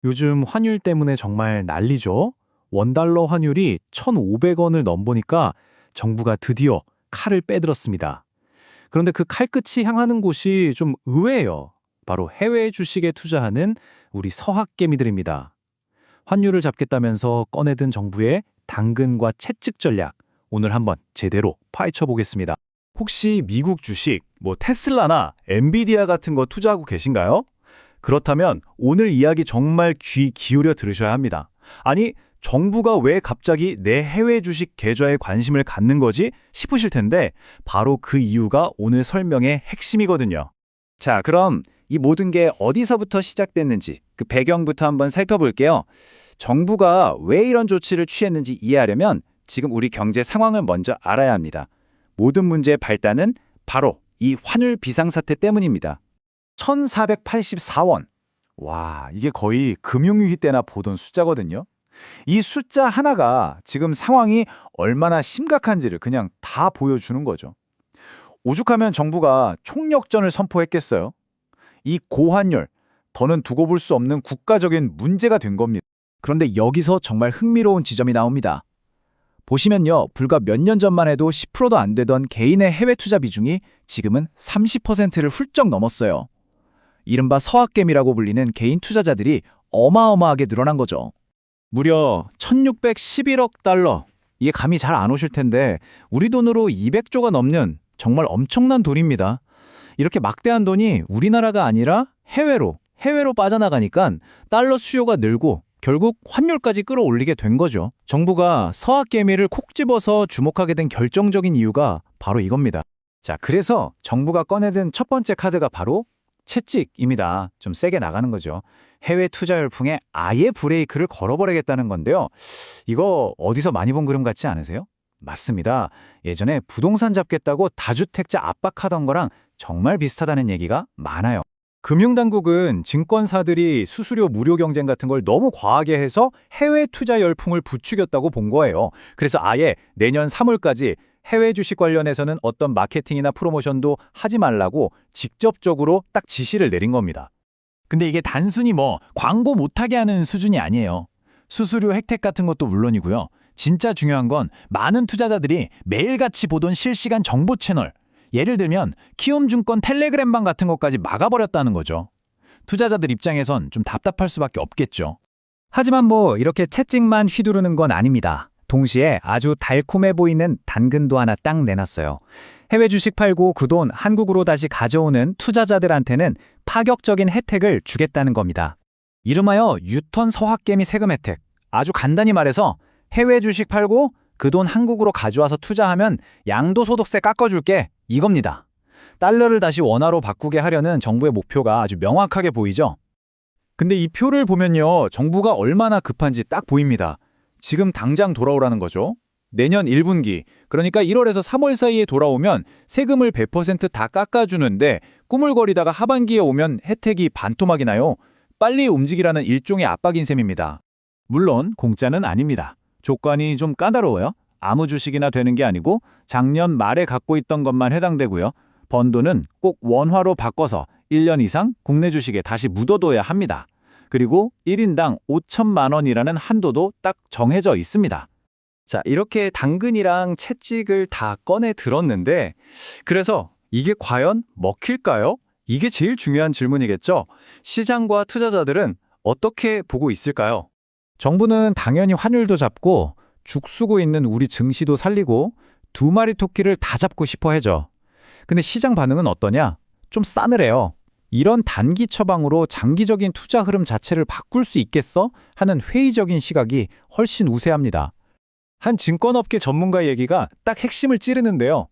요즘 환율 때문에 정말 난리죠. 원달러 환율이 1,500원을 넘보니까 정부가 드디어 칼을 빼들었습니다. 그런데 그 칼끝이 향하는 곳이 좀 의외예요. 바로 해외 주식에 투자하는 우리 서학개미들입니다. 환율을 잡겠다면서 꺼내든 정부의 당근과 채찍 전략, 오늘 한번 제대로 파헤쳐 보겠습니다. 혹시 미국 주식, 테슬라나 엔비디아 같은 거 투자하고 계신가요? 그렇다면 오늘 이야기 정말 귀 기울여 들으셔야 합니다. 아니, 정부가 왜 갑자기 내 해외 주식 계좌에 관심을 갖는 거지 싶으실 텐데 바로 그 이유가 오늘 설명의 핵심이거든요. 자, 그럼 이 모든 게 어디서부터 시작됐는지 그 배경부터 한번 살펴볼게요. 정부가 왜 이런 조치를 취했는지 이해하려면 지금 우리 경제 상황을 먼저 알아야 합니다. 모든 문제의 발단은 바로 이 환율 비상사태 때문입니다. 1484원. 와, 이게 거의 금융위기 때나 보던 숫자거든요. 이 숫자 하나가 지금 상황이 얼마나 심각한지를 그냥 다 보여주는 거죠. 오죽하면 정부가 총력전을 선포했겠어요. 이 고환율, 더는 두고 볼 수 없는 국가적인 문제가 된 겁니다. 그런데 여기서 정말 흥미로운 지점이 나옵니다. 보시면요, 불과 몇 년 전만 해도 10%도 안 되던 개인의 해외 투자 비중이 지금은 30%를 훌쩍 넘었어요. 이른바 서학개미라고 불리는 개인 투자자들이 어마어마하게 늘어난 거죠. 무려 1611억 달러. 이게 감이 잘 안 오실 텐데 우리 돈으로 200조가 넘는 정말 엄청난 돈입니다. 이렇게 막대한 돈이 우리나라가 아니라 해외로 빠져나가니까 달러 수요가 늘고 결국 환율까지 끌어올리게 된 거죠. 정부가 서학개미를 콕 집어서 주목하게 된 결정적인 이유가 바로 이겁니다. 자, 그래서 정부가 꺼내든 첫 번째 카드가 바로 채찍입니다. 좀 세게 나가는 거죠. 해외 투자 열풍에 아예 브레이크를 걸어버리겠다는 건데요. 이거 어디서 많이 본 그림 같지 않으세요? 맞습니다. 예전에 부동산 잡겠다고 다주택자 압박하던 거랑 정말 비슷하다는 얘기가 많아요. 금융당국은 증권사들이 수수료 무료 경쟁 같은 걸 너무 과하게 해서 해외 투자 열풍을 부추겼다고 본 거예요. 그래서 아예 내년 3월까지 해외 주식 관련해서는 어떤 마케팅이나 프로모션도 하지 말라고 직접적으로 딱 지시를 내린 겁니다. 근데 이게 단순히 광고 못하게 하는 수준이 아니에요. 수수료 혜택 같은 것도 물론이고요. 진짜 중요한 건 많은 투자자들이 매일같이 보던 실시간 정보 채널, 예를 들면 키움증권 텔레그램방 같은 것까지 막아버렸다는 거죠. 투자자들 입장에선 좀 답답할 수밖에 없겠죠. 하지만 이렇게 채찍만 휘두르는 건 아닙니다. 동시에 아주 달콤해 보이는 당근도 하나 딱 내놨어요. 해외 주식 팔고 그 돈 한국으로 다시 가져오는 투자자들한테는 파격적인 혜택을 주겠다는 겁니다. 이름하여 유턴 서학개미 세금 혜택. 아주 간단히 말해서 해외 주식 팔고 그 돈 한국으로 가져와서 투자하면 양도소득세 깎아줄게, 이겁니다. 달러를 다시 원화로 바꾸게 하려는 정부의 목표가 아주 명확하게 보이죠? 근데 이 표를 보면요, 정부가 얼마나 급한지 딱 보입니다. 지금 당장 돌아오라는 거죠. 내년 1분기, 그러니까 1월에서 3월 사이에 돌아오면 세금을 100% 다 깎아주는데 꾸물거리다가 하반기에 오면 혜택이 반토막이 나요. 빨리 움직이라는 일종의 압박인 셈입니다. 물론 공짜는 아닙니다. 조건이 좀 까다로워요. 아무 주식이나 되는 게 아니고 작년 말에 갖고 있던 것만 해당되고요. 번 돈은 꼭 원화로 바꿔서 1년 이상 국내 주식에 다시 묻어둬야 합니다. 그리고 1인당 5천만 원이라는 한도도 딱 정해져 있습니다. 자, 이렇게 당근이랑 채찍을 다 꺼내 들었는데 그래서 이게 과연 먹힐까요? 이게 제일 중요한 질문이겠죠? 시장과 투자자들은 어떻게 보고 있을까요? 정부는 당연히 환율도 잡고 죽 쓰고 있는 우리 증시도 살리고 두 마리 토끼를 다 잡고 싶어 하죠. 근데 시장 반응은 어떠냐? 좀 싸늘해요. 이런 단기 처방으로 장기적인 투자 흐름 자체를 바꿀 수 있겠어? 하는 회의적인 시각이 훨씬 우세합니다. 한 증권업계 전문가 얘기가 딱 핵심을 찌르는데요.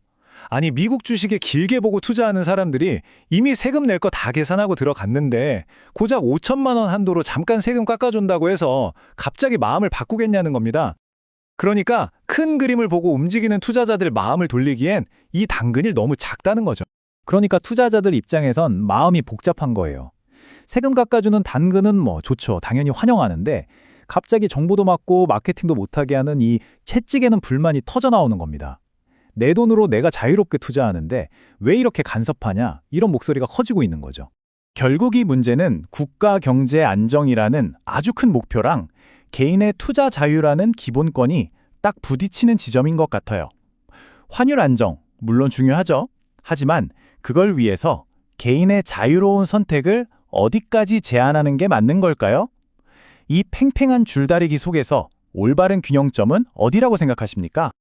아니, 미국 주식에 길게 보고 투자하는 사람들이 이미 세금 낼 거 다 계산하고 들어갔는데 고작 5천만 원 한도로 잠깐 세금 깎아준다고 해서 갑자기 마음을 바꾸겠냐는 겁니다. 그러니까 큰 그림을 보고 움직이는 투자자들 마음을 돌리기엔 이 당근이 너무 작다는 거죠. 그러니까 투자자들 입장에선 마음이 복잡한 거예요. 세금 깎아주는 당근은 좋죠. 당연히 환영하는데 갑자기 정보도 막고 마케팅도 못하게 하는 이 채찍에는 불만이 터져 나오는 겁니다. 내 돈으로 내가 자유롭게 투자하는데 왜 이렇게 간섭하냐? 이런 목소리가 커지고 있는 거죠. 결국 이 문제는 국가 경제 안정이라는 아주 큰 목표랑 개인의 투자 자유라는 기본권이 딱 부딪히는 지점인 것 같아요. 환율 안정, 물론 중요하죠. 하지만 그걸 위해서 개인의 자유로운 선택을 어디까지 제한하는 게 맞는 걸까요? 이 팽팽한 줄다리기 속에서 올바른 균형점은 어디라고 생각하십니까?